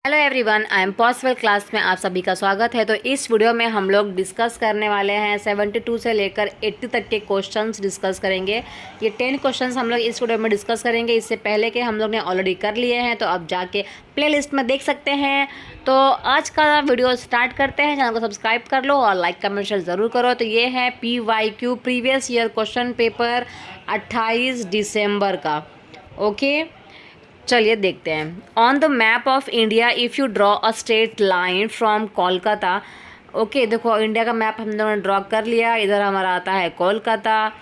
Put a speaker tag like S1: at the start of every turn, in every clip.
S1: Hello everyone, I am possible class में आप सभी का स्वागत है। तो इस वीडियो में हम लोग डिस्कस करने वाले हैं 72 से लेकर 80 तक के क्वेश्चंस डिस्कस करेंगे। ये 10 क्वेश्चंस हम लोग इस वीडियो में डिस्कस करेंगे। इससे पहले के हम लोग ने ऑलरेडी कर लिए हैं, तो अब जाके प्लेलिस्ट में देख सकते हैं। तो आज का वीडियो स्टार्ट करते हैं। चैनल को सब्सक्राइब कर लो और लाइक कमेंट शेयर ज़रूर करो। तो ये है PYQ previous year question paper 28 दिसंबर का। ओके, चलिए देखते हैं। On the map of India if you draw a straight line from Kolkata. Okay, देखो इंडिया का मैप हम लोगों ने ड्रॉ कर लिया। इधर हमारा आता है कोलकाता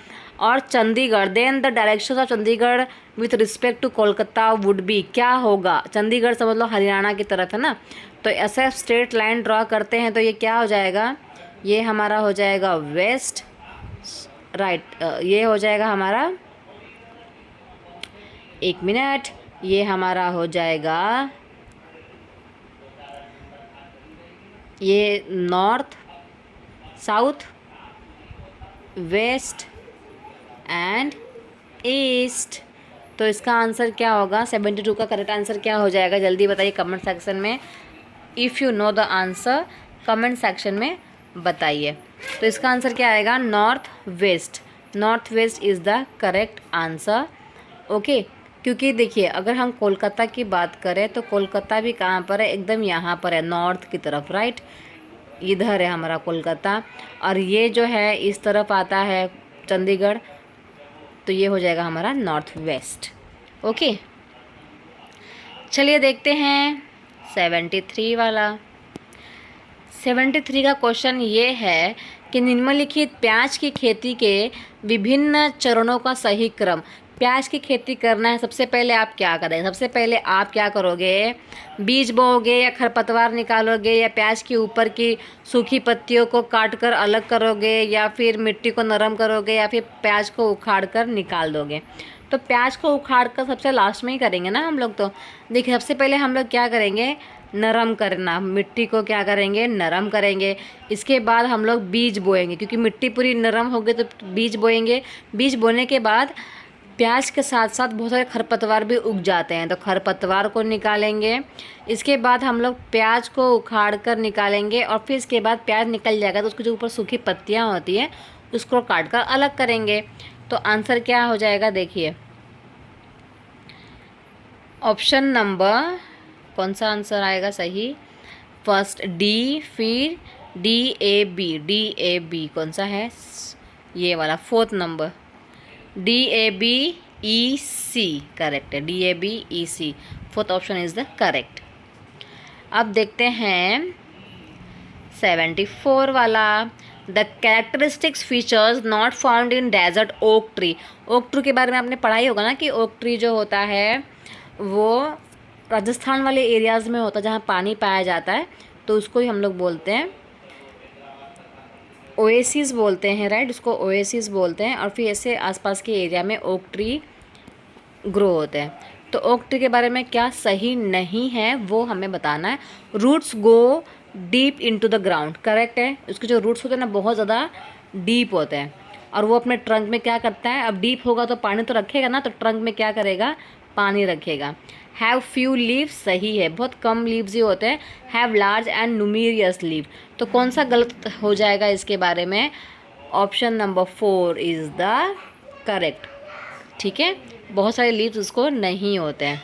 S1: और Chandigarh. Then the direction of Chandigarh with respect to Kolkata would be, क्या होगा? चंडीगढ़ समझ लो हरियाणा की तरफ है ना। तो ऐसा स्ट्रेट लाइन ड्रॉ करते हैं तो ये क्या हो जाएगा? ये हमारा हो जाएगा वेस्ट, राइट। ये हो जाएगा हमारा, एक मिनट, ये हमारा हो जाएगा ये north, south, west and east. तो इसका आंसर क्या होगा? 72 का करेक्ट आंसर क्या हो जाएगा? जल्दी बताइए कमेंट सेक्शन में। If you know the answer comment section में बताइए। तो इसका आंसर क्या आएगा? North west. North west is the correct answer. Okay, क्योंकि देखिए अगर हम कोलकाता की बात करें तो कोलकाता भी कहाँ पर है? एकदम यहाँ पर है, नॉर्थ की तरफ, राइट। इधर है हमारा कोलकाता और ये जो है इस तरफ आता है चंडीगढ़। तो ये हो जाएगा हमारा नॉर्थ वेस्ट। ओके, चलिए देखते हैं 73 वाला। 73 का क्वेश्चन ये है कि निम्नलिखित प्याज की खेती के विभिन्न चरणों का सही क्रम। प्याज की खेती करना है, सबसे पहले आप क्या करेंगे? सबसे पहले आप क्या करोगे? बीज बोओगे या खरपतवार निकालोगे या प्याज के ऊपर की सूखी पत्तियों को काट कर अलग करोगे या फिर मिट्टी को नरम करोगे या फिर प्याज को उखाड़ कर निकाल दोगे? तो प्याज को उखाड़ कर सबसे लास्ट में ही करेंगे ना हम लोग। तो देखिए सबसे पहले हम लोग क्या करेंगे? नरम करना, मिट्टी को क्या करेंगे? नरम करेंगे। इसके बाद हम लोग बीज बोएंगे, क्योंकि मिट्टी पूरी नरम हो गई तो बीज बोएंगे। बीज बोने के बाद प्याज के साथ साथ बहुत सारे खरपतवार भी उग जाते हैं, तो खरपतवार को निकालेंगे। इसके बाद हम लोग प्याज को उखाड़ कर निकालेंगे और फिर इसके बाद प्याज निकल जाएगा तो उसके जो ऊपर सूखी पत्तियां होती हैं उसको काट कर अलग करेंगे। तो आंसर क्या हो जाएगा? देखिए ऑप्शन नंबर, कौन सा आंसर आएगा सही? फर्स्ट डी, फिर DAB कौन सा है? ये वाला फोर्थ नंबर, DABEC करेक्ट है। DABEC fourth option is the correct. अब देखते हैं 74 वाला। The characteristics features not found in desert oak tree. Oak tree के बारे में आपने पढ़ाई होगा ना कि ओक ट्री जो होता है वो राजस्थान वाले एरियाज़ में होता है जहाँ पानी पाया जाता है, तो उसको ही हम लोग बोलते हैं ओएसिस बोलते हैं, राइट। उसको ओएसिस बोलते हैं। और फिर ऐसे आसपास के एरिया में ओक ट्री ग्रो होते हैं। तो ओक ट्री के बारे में क्या सही नहीं है वो हमें बताना है। Roots go deep into the ground, correct है। उसके जो रूट्स होते हैं ना बहुत ज़्यादा डीप होते हैं और वो अपने ट्रंक में क्या करता है? अब डीप होगा तो पानी तो रखेगा ना, तो ट्रंक में क्या करेगा? पानी रखेगा। हैव फ्यू लीव्स, सही है, बहुत कम लीव्स ही होते हैं। Have large and numerous leave, तो कौन सा गलत हो जाएगा इसके बारे में? Option number 4 is the correct. ठीक है, बहुत सारे लीव्स उसको नहीं होते हैं।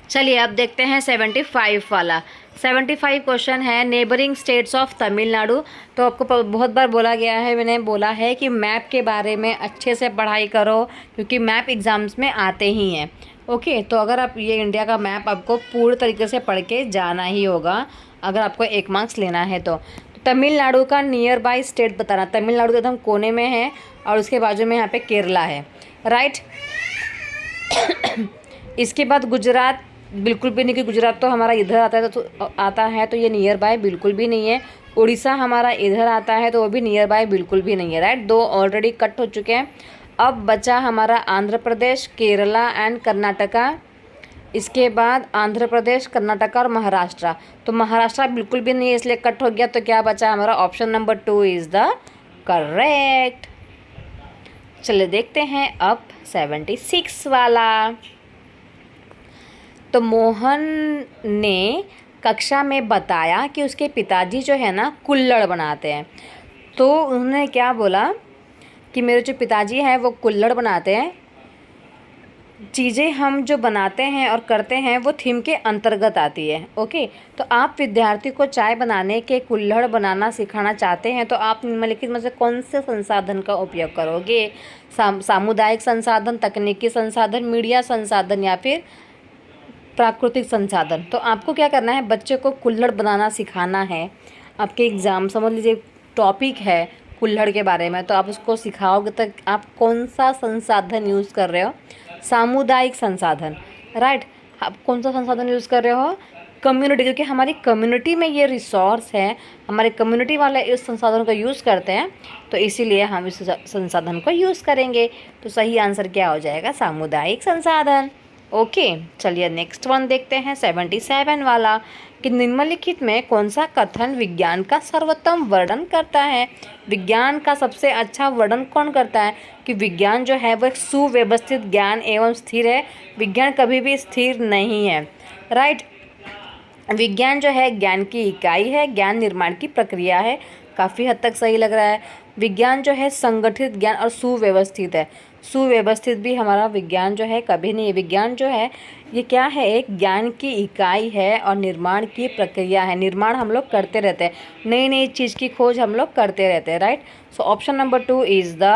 S1: चलिए अब देखते हैं 75 वाला। 75 क्वेश्चन है नेबरिंग स्टेट्स ऑफ तमिलनाडु। तो आपको बहुत बार बोला गया है, मैंने बोला है कि मैप के बारे में अच्छे से पढ़ाई करो, क्योंकि मैप एग्ज़ाम्स में आते ही हैं। ओके, तो अगर आप ये इंडिया का मैप आपको पूरी तरीके से पढ़ के जाना ही होगा अगर आपको 1 मार्क्स लेना है। तो तमिलनाडु का नियर बाई स्टेट बताना। तमिलनाडु एकदम कोने में है और उसके बाजू में यहाँ पे केरला है, राइट। इसके बाद गुजरात बिल्कुल भी नहीं, कि गुजरात तो हमारा इधर आता है तो ये नियर बाय बिल्कुल भी नहीं है। उड़ीसा हमारा इधर आता है तो वो भी नियर बाय बिल्कुल भी नहीं है, राइट। 2 ऑलरेडी कट हो चुके हैं। अब बचा हमारा आंध्र प्रदेश, केरला एंड कर्नाटका। इसके बाद आंध्र प्रदेश, कर्नाटका और महाराष्ट्र। तो महाराष्ट्र बिल्कुल भी नहीं है इसलिए कट हो गया। तो क्या बचा हमारा? Option number 2 is the correct. चलिए देखते हैं अब 76 वाला। तो मोहन ने कक्षा में बताया कि उसके पिताजी जो है ना कुल्हड़ बनाते हैं। तो उन्होंने क्या बोला कि मेरे जो पिताजी हैं वो कुल्हड़ बनाते हैं। चीज़ें हम जो बनाते हैं और करते हैं वो थीम के अंतर्गत आती है। ओके, तो आप विद्यार्थी को चाय बनाने के कुल्हड़ बनाना सिखाना चाहते हैं तो आप निम्नलिखित में से कौन से संसाधन का उपयोग करोगे? सामुदायिक संसाधन, तकनीकी संसाधन, मीडिया संसाधन या फिर प्राकृतिक संसाधन। तो आपको क्या करना है, बच्चे को कुल्हड़ बनाना सिखाना है। आपके एग्ज़ाम समझ लीजिए टॉपिक है कुल्हड़ के बारे में, तो आप उसको सिखाओगे तो आप कौन सा संसाधन यूज़ कर रहे हो? सामुदायिक संसाधन, राइट। आप कौन सा संसाधन यूज़ कर रहे हो? कम्युनिटी, क्योंकि हमारी कम्युनिटी में ये रिसोर्स है, हमारे कम्युनिटी वाले इस संसाधन को यूज़ करते हैं, तो इसीलिए हम इस संसाधन को यूज़ करेंगे। तो सही आंसर क्या हो जाएगा? सामुदायिक संसाधन। ओके, चलिए नेक्स्ट वन देखते हैं 77 वाला कि निम्नलिखित में कौन सा कथन विज्ञान का सर्वोत्तम वर्णन करता है? विज्ञान का सबसे अच्छा वर्णन कौन करता है? कि विज्ञान जो है वो एक सुव्यवस्थित ज्ञान एवं स्थिर है। विज्ञान कभी भी स्थिर नहीं है, राइट। विज्ञान जो है ज्ञान की इकाई है, ज्ञान निर्माण की प्रक्रिया है। काफ़ी हद तक सही लग रहा है। विज्ञान जो है संगठित ज्ञान और सुव्यवस्थित है। सुव्यवस्थित भी हमारा विज्ञान जो है कभी नहीं है। विज्ञान जो है ये क्या है? एक ज्ञान की इकाई है और निर्माण की प्रक्रिया है। निर्माण हम लोग करते रहते हैं, नई नई चीज़ की खोज हम लोग करते रहते हैं, right. So option number 2 is the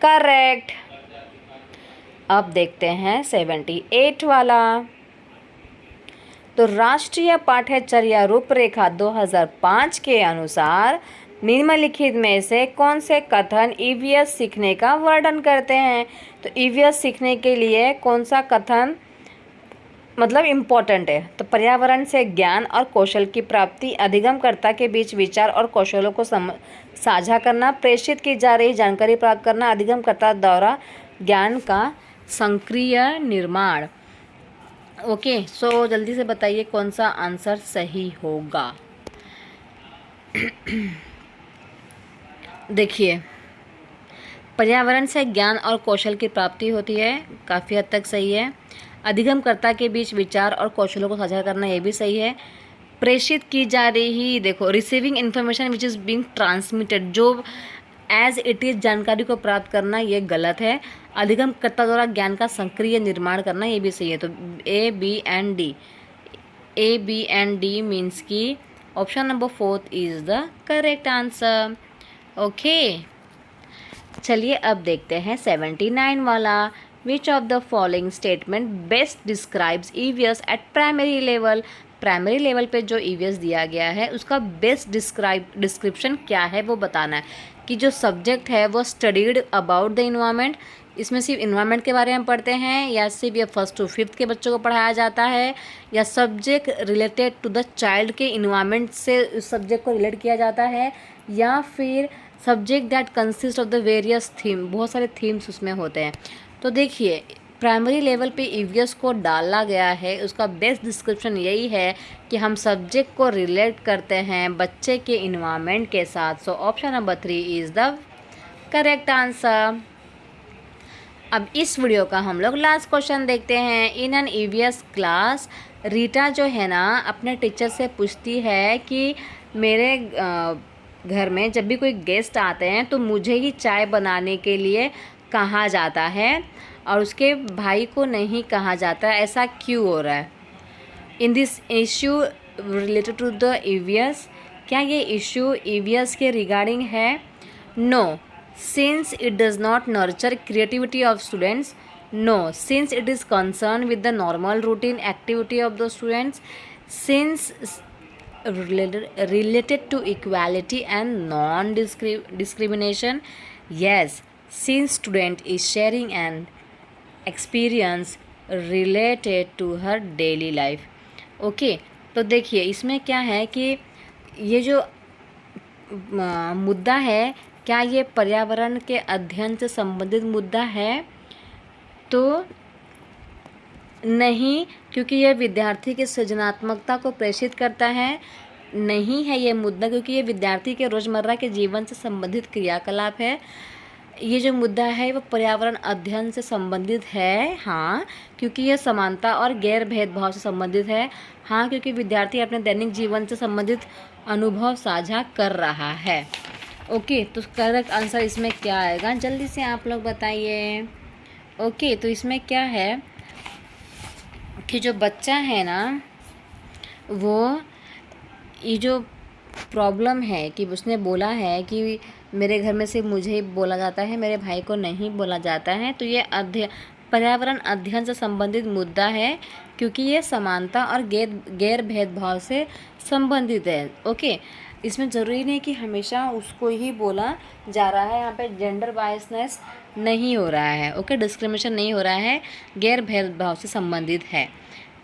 S1: correct. अब देखते हैं 78 वाला। तो राष्ट्रीय पाठ्यचर्या रूपरेखा 2005 के अनुसार निम्नलिखित में से कौन से कथन ईवीएस सीखने का वर्णन करते हैं? तो ईवीएस सीखने के लिए कौन सा कथन मतलब इम्पोर्टेंट है? तो पर्यावरण से ज्ञान और कौशल की प्राप्ति, अधिगमकर्ता के बीच विचार और कौशलों को साझा करना, प्रेषित की जा रही जानकारी प्राप्त करना, अधिगमकर्ता द्वारा ज्ञान का सक्रिय निर्माण। ओके, सो जल्दी से बताइए कौन सा आंसर सही होगा। देखिए, पर्यावरण से ज्ञान और कौशल की प्राप्ति होती है, काफ़ी हद तक सही है। अधिगमकर्ता के बीच विचार और कौशलों को साझा करना, ये भी सही है। प्रेषित की जा रही, देखो receiving information which is being transmitted, जो एज इट इज़ जानकारी को प्राप्त करना, ये गलत है। अधिगमकर्ता द्वारा ज्ञान का सक्रिय निर्माण करना, ये भी सही है। तो A B and D means की option number 4 is the correct answer. Okay, चलिए अब देखते हैं 79 वाला। Which of the following statement best describes EVS at primary level? Primary level पे जो ईवीएस दिया गया है उसका बेस्ट डिस्क्रिप्शन क्या है वो बताना है। कि जो सब्जेक्ट है वो स्टडीड अबाउट द इन्वायरमेंट, इसमें सिर्फ इन्वायरमेंट के बारे में पढ़ते हैं, या सिर्फ ये 1st to 5th के बच्चों को पढ़ाया जाता है, या subject related to the child के इन्वायरमेंट से उस सब्जेक्ट को रिलेट किया जाता है, या फिर subject that consist of the various theme, बहुत सारे थीम्स उसमें होते हैं। तो देखिए प्राइमरी लेवल पे ईवीएस को डाला गया है, उसका बेस्ट डिस्क्रिप्शन यही है कि हम सब्जेक्ट को रिलेट करते हैं बच्चे के इन्वायरमेंट के साथ। So option number 3 is the correct answer. अब इस वीडियो का हम लोग लास्ट क्वेश्चन देखते हैं। In an EVS class, Rita जो है ना अपने टीचर से पूछती है कि मेरे घर में जब भी कोई गेस्ट आते हैं तो मुझे ही चाय बनाने के लिए कहा जाता है और उसके भाई को नहीं कहा जाता, ऐसा क्यों हो रहा है? In this issue related to the EVS, क्या ये इश्यू ईवीएस के रिगार्डिंग है? No, since it does not nurture creativity of students. No, since it is concerned with the normal routine activity of the students. Since related to equality and non-discrimination. Yes, since student is sharing an experience related to her daily life. Okay, तो देखिए इसमें क्या है कि ये जो मुद्दा है, क्या ये पर्यावरण के अध्ययन से संबंधित मुद्दा है? तो नहीं, क्योंकि यह विद्यार्थी की सृजनात्मकता को प्रेषित करता है। नहीं है ये मुद्दा, क्योंकि ये विद्यार्थी के रोज़मर्रा के जीवन से संबंधित क्रियाकलाप है। ये जो मुद्दा है वो पर्यावरण अध्ययन से संबंधित है। हाँ, क्योंकि यह समानता और गैर भेदभाव से संबंधित है। हाँ, क्योंकि विद्यार्थी अपने दैनिक जीवन से संबंधित अनुभव साझा कर रहा है। ओके, तो करेक्ट आंसर इसमें क्या आएगा, जल्दी से आप लोग बताइए। ओके, तो इसमें क्या है कि जो बच्चा है ना, वो ये जो प्रॉब्लम है कि उसने बोला है कि मेरे घर में सिर्फ मुझे ही बोला जाता है, मेरे भाई को नहीं बोला जाता है, तो ये पर्यावरण अध्ययन से संबंधित मुद्दा है, क्योंकि ये समानता और गैर भेदभाव से संबंधित है। ओके, इसमें ज़रूरी नहीं कि हमेशा उसको ही बोला जा रहा है, यहाँ पे जेंडर बायसनेस नहीं हो रहा है। ओके, डिस्क्रिमिनेशन नहीं हो रहा है, गैर भेदभाव से संबंधित है।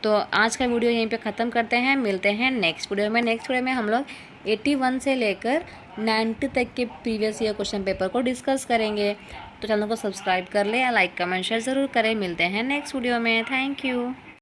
S1: तो आज का वीडियो यहीं पे ख़त्म करते हैं, मिलते हैं नेक्स्ट वीडियो में। नेक्स्ट वीडियो में हम लोग 81 से लेकर 90 तक के प्रीवियस ईयर क्वेश्चन पेपर को डिस्कस करेंगे। तो चैनल को सब्सक्राइब कर लें, लाइक कमेंट शेयर ज़रूर करें। मिलते हैं नेक्स्ट वीडियो में। Thank you.